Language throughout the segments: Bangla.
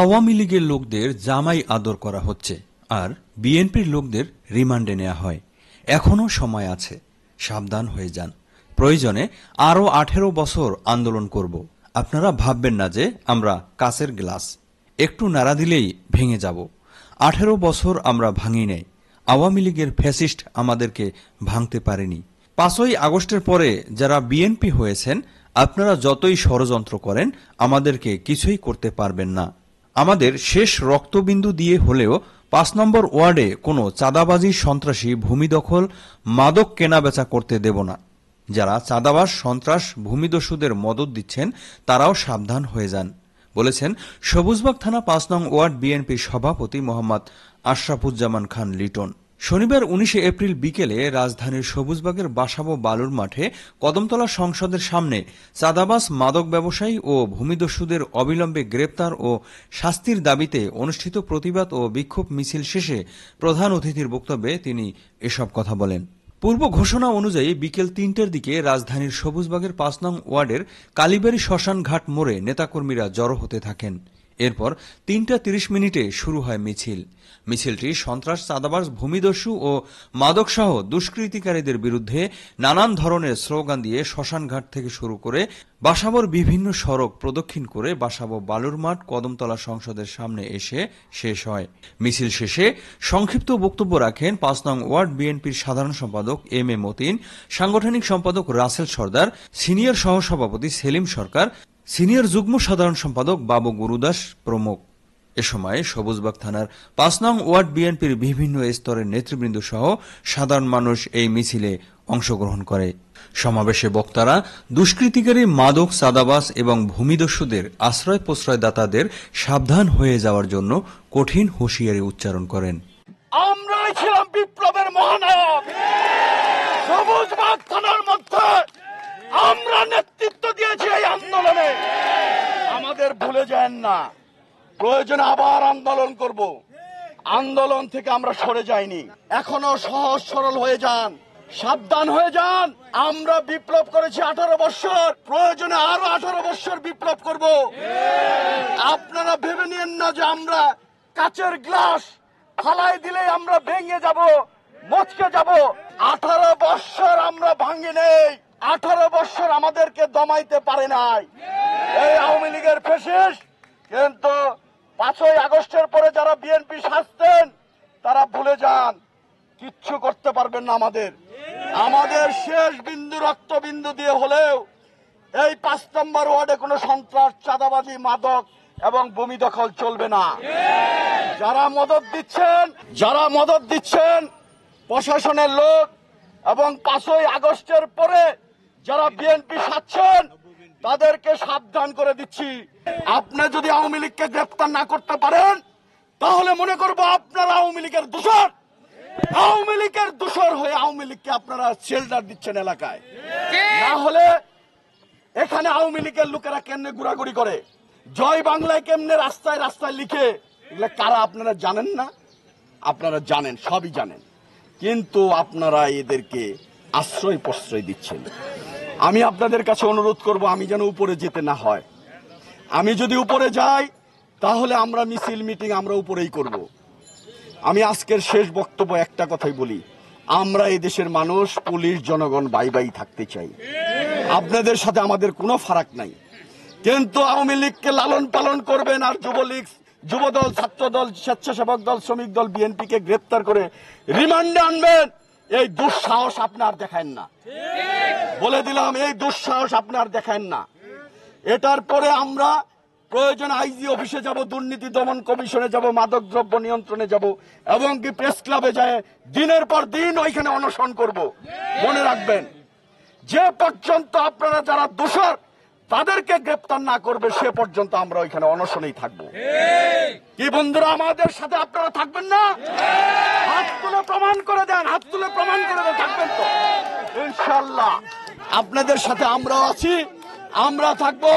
আওয়ামী লীগের লোকদের জামাই আদর করা হচ্ছে আর বিএনপির লোকদের রিমান্ডে নেওয়া হয়। এখনো সময় আছে, সাবধান হয়ে যান। প্রয়োজনে আরও 18 বছর আন্দোলন করব। আপনারা ভাববেন না যে আমরা কাচের গ্লাস, একটু নাড়া দিলেই ভেঙে যাব। 18 বছর আমরা ভাঙি নাই। আওয়ামী লীগের ফ্যাসিস্ট আমাদেরকে ভাঙতে পারেনি। 5ই আগস্টের পরে যারা বিএনপি হয়েছেন, আপনারা যতই ষড়যন্ত্র করেন আমাদেরকে কিছুই করতে পারবেন না। আমাদের শেষ রক্তবিন্দু দিয়ে হলেও 5 নম্বর ওয়ার্ডে কোনো চাঁদাবাজি, সন্ত্রাসী, ভূমিদখল, মাদক কেনাবেচা করতে দেব না। যারা চাঁদাবাজ, সন্ত্রাস, ভূমিদস্যুদের মদত দিচ্ছেন তারাও সাবধান হয়ে যান, বলেছেন সবুজবাগ থানা 5 নং ওয়ার্ড বিএনপির সভাপতি মোহাম্মদ আশরাফুজ্জামান খান লিটন। শনিবার 19 এপ্রিল বিকেলে রাজধানীর সবুজবাগের বাসাবো বালুর মাঠে কদমতলা সংসদের সামনে চাঁদাবাজ, মাদক ব্যবসায়ী ও ভূমিদস্যুদের অবিলম্বে গ্রেপ্তার ও শাস্তির দাবিতে অনুষ্ঠিত প্রতিবাদ ও বিক্ষোভ মিছিল শেষে প্রধান অতিথির বক্তব্যে তিনি এসব কথা বলেন। পূর্ব ঘোষণা অনুযায়ী বিকেল 3টের দিকে রাজধানীর সবুজবাগের 5 নং ওয়ার্ডের কালীবাড়ি শ্মশান ঘাট মোড়ে নেতাকর্মীরা জড়ো হতে থাকেন। এরপর 3টা 30 শুরু হয় মিছিল। মিছিলটি সন্ত্রাস, চাঁদাবাজ, ভূমিদস্যু ও মাদকসহ দুষ্কৃতিকারীদের বিরুদ্ধে নানান ধরনের স্লোগান দিয়ে শ্মশানঘাট থেকে শুরু করে বাসাবোর বিভিন্ন সড়ক প্রদক্ষিণ করে বাসাবো বালুর মাঠ, কদমতলা সংসদের সামনে এসে শেষ হয়। মিছিল শেষে সংক্ষিপ্ত বক্তব্য রাখেন 5 নং ওয়ার্ড বিএনপির সাধারণ সম্পাদক এম এ মতিন, সাংগঠনিক সম্পাদক রাসেল সর্দার, সিনিয়র সহসভাপতি সেলিম সরকার, সিনিয়র যুগ্ম সাধারণ সম্পাদক বাবু গুরুদাস প্রমুখ। এ সময় সবুজবাগ থানার 5 নং ওয়ার্ড বিএনপির বিভিন্ন স্তরের নেতৃবৃন্দ সহ সাধারণ মানুষ এই মিছিলে অংশগ্রহণ করে। সমাবেশে বক্তারা দুষ্কৃতিকারী, মাদক, চাঁদাবাজ এবং ভূমিদস্যুদের আশ্রয় প্রশ্রয়দাতাদের সাবধান হয়ে যাওয়ার জন্য কঠিন হুঁশিয়ারি উচ্চারণ করেন। আমরাই ছিলাম বিপ্লবের মহানায়ক। সবুজবাগ থানার মধ্যে আমরা নেতৃত্ব দিয়েছি এই আন্দোলনে। আমাদের ভুলে যান না, প্রয়োজনে আবার আন্দোলন করব। আন্দোলন থেকে আমরা সরে যাইনি, এখনো সহজ সরল হয়ে যান, সাবধান হয়ে যান। আমরা বিপ্লব করেছি 18 বছর, প্রয়োজনে আরো 18 বছর বিপ্লব করব। আপনারা ভেবে নিয়েন না যে আমরা কাচের গ্লাস ফালাই দিলে আমরা ভেঙে যাব, মচকে যাব। 18 বছর আমরা ভাঙি নেই, 18 বছর আমাদেরকে দমাইতে পারে নাই এই আওয়ামী লীগের ফ্যাসিস্ট। কিন্তু 5ই আগস্টের পরে যারা বিএনপি সাজতেন তারা ভুলে যান, কিচ্ছু করতে পারবেন না আমাদের। আমাদের শেষ বিন্দু রক্তবিন্দু দিয়ে হলেও এই 5 নম্বর ওয়ার্ডে কোনো সন্ত্রাস, চাঁদাবাজি, মাদক এবং ভূমি দখল চলবে না। যারা মদত দিচ্ছেন প্রশাসনের লোক এবং 5ই আগস্টের পরে যারা বিএনপি সাজছেন তাদেরকে সাবধান করে দিচ্ছি। আপনি যদি আওয়ামী লীগকে গ্রেফতার না করতে পারেন তাহলে মনে করবো আপনারা আওয়ামী লীগের দোষর। আওয়ামী লীগের দোষর হয়ে আওয়ামী লীগকে আপনারা শেল্টার দিচ্ছেন এলাকায়। না হলে এখানে আওয়ামী লীগের লোকেরা কেমনে ঘোরাঘুরি করে, জয় বাংলায় কেমনে রাস্তায় রাস্তায় লিখে, এগুলো কারা আপনারা জানেন না? আপনারা জানেন, সবই জানেন, কিন্তু আপনারা এদেরকে আশ্রয় প্রশ্রয় দিচ্ছেন। আমি আপনাদের কাছে অনুরোধ করব, আমি যেন উপরে যেতে না হয়। আমি যদি উপরে যাই তাহলে আমরা মিছিল মিটিং আমরা উপরেই করব। আমি আজকের শেষ বক্তব্য একটা কথাই বলি, আমরা এই দেশের মানুষ, পুলিশ, জনগণ বাই বাই থাকতে চাই। আপনাদের সাথে আমাদের কোনো ফারাক নাই, কিন্তু আওয়ামী লীগকে লালন পালন করবেন আর যুবলীগ, যুবদল, ছাত্রদল, স্বেচ্ছাসেবক দল, শ্রমিক দল, বিএনপিকে গ্রেপ্তার করে রিমান্ডে আনবেন, এই দুঃসাহস আপনার দেখান না। বলে দিলাম, এই দুঃসাহস আপনার দেখান না। এটার পরে আমরা প্রয়োজন আইজি অফিসে যাব, দুর্নীতি দমন কমিশনে যাব, মাদক দ্রব্য নিয়ন্ত্রণে যাব এবং কি প্রেস ক্লাবে যায় দিনের পর দিন ওইখানে অনশন করব। মনে রাখবেন, যে পর্যন্ত আপনারা যারা দোষর তাদেরকে গ্রেপ্তার না করবে সে পর্যন্ত আমরা ওইখানে অনশনেই থাকবো। কি বন্ধুরা, আমাদের সাথে আপনারা থাকবেন না? হাত তুলে প্রমাণ করে দেন, হাত তুলে প্রমাণ করে দেন, থাকবেন তো ইনশাআল্লাহ। আপনাদের সাথে আমরাও আছি, আমরা থাকবো।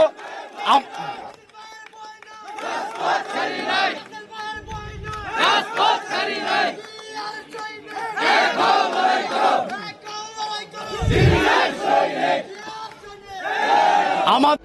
আমার